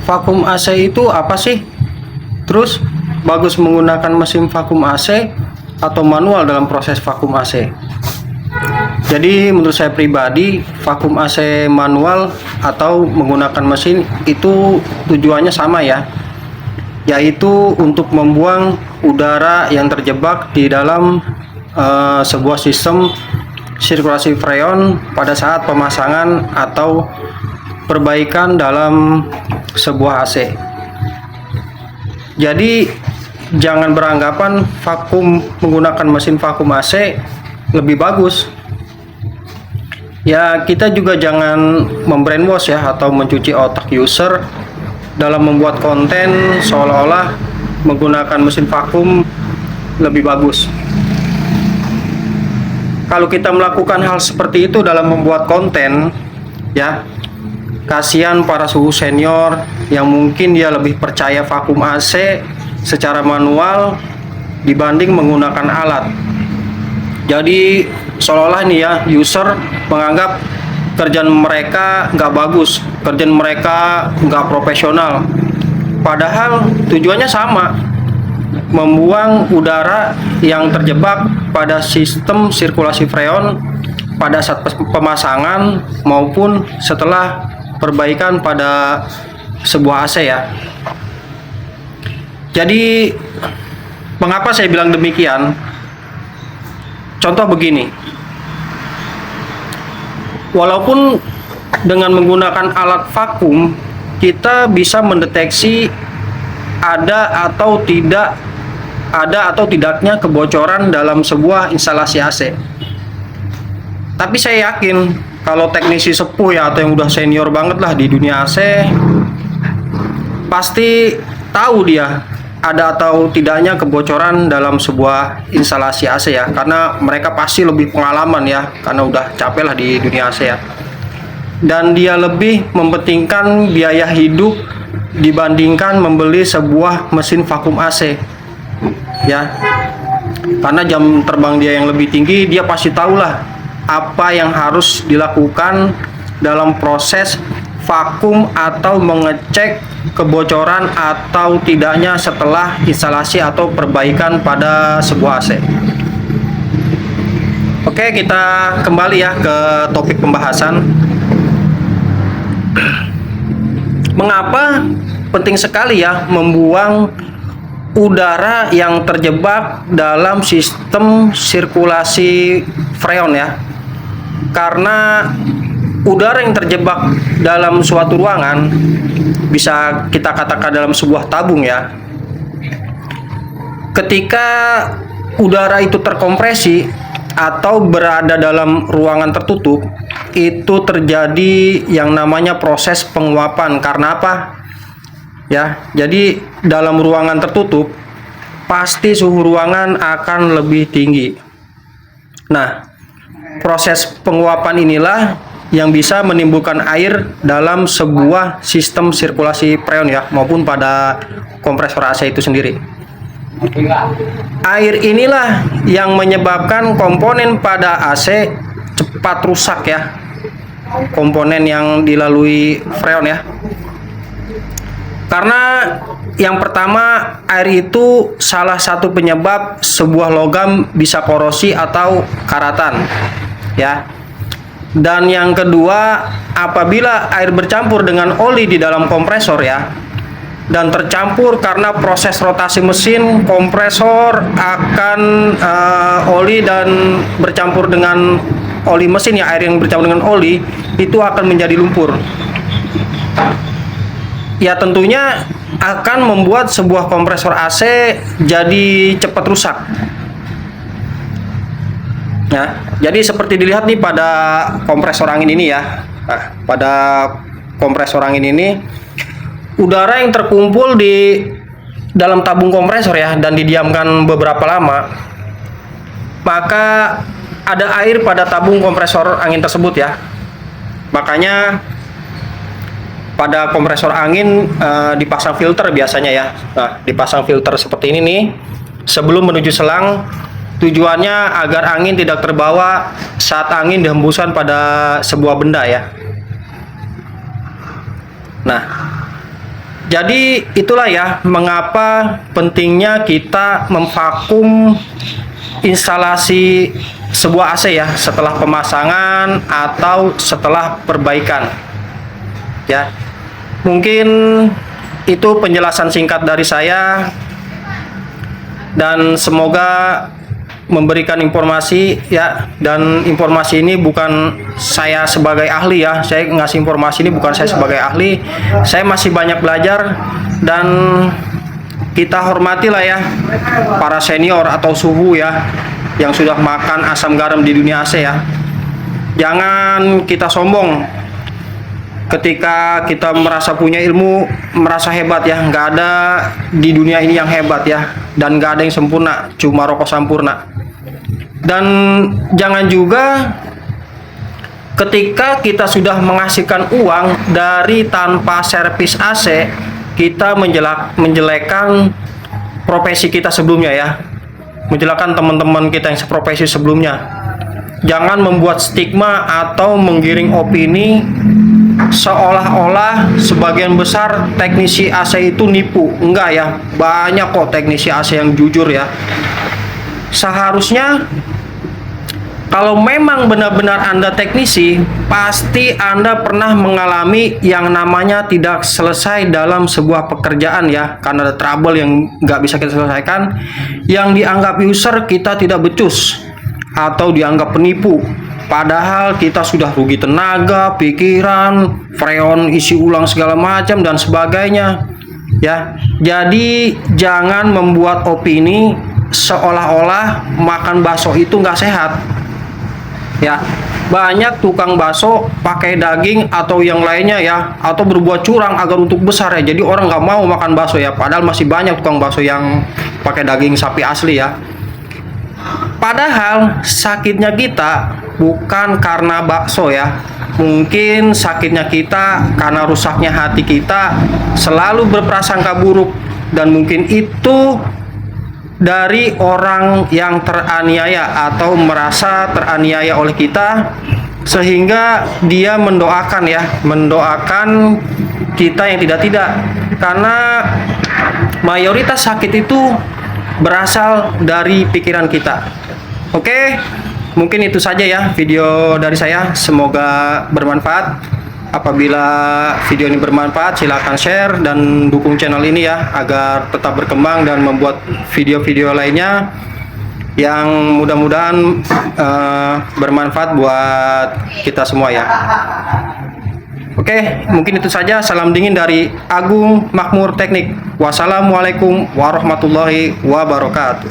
vakum AC itu apa sih? Terus bagus menggunakan mesin vakum AC atau manual dalam proses vakum AC? Jadi menurut saya pribadi, vakum AC manual atau menggunakan mesin itu tujuannya sama ya, yaitu untuk membuang udara yang terjebak di dalam sebuah sistem sirkulasi freon pada saat pemasangan atau perbaikan dalam sebuah AC. Jadi jangan beranggapan vakum menggunakan mesin vakum AC lebih bagus. Ya, kita juga jangan membrainwash ya atau mencuci otak user dalam membuat konten seolah-olah menggunakan mesin vakum lebih bagus. Kalau kita melakukan hal seperti itu dalam membuat konten, ya, kasihan para suhu senior yang mungkin dia lebih percaya vakum AC secara manual dibanding menggunakan alat. Jadi seolah-olah nih ya, user menganggap kerjaan mereka nggak bagus, kerjaan mereka nggak profesional. Padahal tujuannya sama, membuang udara yang terjebak pada sistem sirkulasi freon pada saat pemasangan maupun setelah perbaikan pada sebuah AC ya. Jadi mengapa saya bilang demikian? Contoh begini, walaupun dengan menggunakan alat vakum kita bisa mendeteksi ada atau tidaknya kebocoran dalam sebuah instalasi AC. Tapi saya yakin kalau teknisi sepuh ya atau yang udah senior banget lah di dunia AC, pasti tahu dia ada atau tidaknya kebocoran dalam sebuah instalasi AC ya, karena mereka pasti lebih pengalaman ya, karena udah capek lah di dunia AC ya. Dan dia lebih mementingkan biaya hidup dibandingkan membeli sebuah mesin vakum AC ya, karena jam terbang dia yang lebih tinggi, dia pasti tahulah apa yang harus dilakukan dalam proses vakum atau mengecek kebocoran atau tidaknya setelah instalasi atau perbaikan pada sebuah AC. Oke, kita kembali ya ke topik pembahasan. Mengapa penting sekali ya membuang udara yang terjebak dalam sistem sirkulasi freon ya? Karena udara yang terjebak dalam suatu ruangan, bisa kita katakan dalam sebuah tabung ya, ketika udara itu terkompresi atau berada dalam ruangan tertutup, itu terjadi yang namanya proses penguapan. Karena apa? Ya, jadi dalam ruangan tertutup pasti suhu ruangan akan lebih tinggi. Nah, proses penguapan inilah yang bisa menimbulkan air dalam sebuah sistem sirkulasi freon ya, maupun pada kompresor AC itu sendiri. Air inilah yang menyebabkan komponen pada AC cepat rusak ya, komponen yang dilalui freon ya. Karena yang pertama, air itu salah satu penyebab sebuah logam bisa korosi atau karatan ya. Dan yang kedua, apabila air bercampur dengan oli di dalam kompresor ya, dan tercampur karena proses rotasi mesin, kompresor akan oli dan bercampur dengan oli mesin ya, air yang bercampur dengan oli itu akan menjadi lumpur. Ya, tentunya akan membuat sebuah kompresor AC jadi cepat rusak. Ya, jadi seperti dilihat nih pada kompresor angin ini ya. Nah, pada kompresor angin ini, udara yang terkumpul di dalam tabung kompresor ya dan didiamkan beberapa lama, maka ada air pada tabung kompresor angin tersebut ya. Makanya pada kompresor angin dipasang filter biasanya ya. Nah, dipasang filter seperti ini nih sebelum menuju selang. Tujuannya agar angin tidak terbawa saat angin dihembuskan pada sebuah benda ya. Nah, Jadi itulah ya mengapa pentingnya kita memvakum instalasi sebuah AC ya setelah pemasangan atau setelah perbaikan. Ya. Mungkin itu penjelasan singkat dari saya dan semoga memberikan informasi ya, dan informasi ini bukan saya sebagai ahli ya, saya ngasih informasi ini bukan saya sebagai ahli, saya masih banyak belajar dan kita hormatilah ya para senior atau suhu ya yang sudah makan asam garam di dunia AC ya. Jangan kita sombong ketika kita merasa punya ilmu, merasa hebat ya. Nggak ada di dunia ini yang hebat ya, dan nggak ada yang sempurna, cuma rokok sampurna. Dan jangan juga ketika kita sudah menghasilkan uang dari tanpa servis AC, kita menjelekkan profesi kita sebelumnya ya, menjelekkan teman-teman kita yang seprofesi sebelumnya. Jangan membuat stigma atau menggiring opini seolah-olah sebagian besar teknisi AC itu nipu. Enggak ya, banyak kok teknisi AC yang jujur ya. Seharusnya kalau memang benar-benar Anda teknisi, pasti Anda pernah mengalami yang namanya tidak selesai dalam sebuah pekerjaan ya, karena ada trouble yang nggak bisa kita selesaikan, yang dianggap user kita tidak becus atau dianggap penipu. Padahal kita sudah rugi tenaga, pikiran, freon isi ulang segala macam dan sebagainya. Ya, jadi jangan membuat opini seolah-olah makan bakso itu nggak sehat. Ya, banyak tukang bakso pakai daging atau yang lainnya ya, atau berbuat curang agar untuk besar ya. Jadi orang nggak mau makan bakso ya. Padahal masih banyak tukang bakso yang pakai daging sapi asli ya. Padahal sakitnya kita bukan karena bakso ya. Mungkin sakitnya kita karena rusaknya hati kita, selalu berprasangka buruk, dan mungkin itu dari orang yang teraniaya atau merasa teraniaya oleh kita, sehingga dia mendoakan kita yang tidak-tidak, karena mayoritas sakit itu berasal dari pikiran kita. Oke, mungkin itu saja ya video dari saya, semoga bermanfaat. Apabila video ini bermanfaat, silakan share dan dukung channel ini ya, agar tetap berkembang dan membuat video-video lainnya yang mudah-mudahan bermanfaat buat kita semua ya. Oke, mungkin itu saja. Salam dingin dari Agung Makmur Teknik. Wassalamualaikum warahmatullahi wabarakatuh.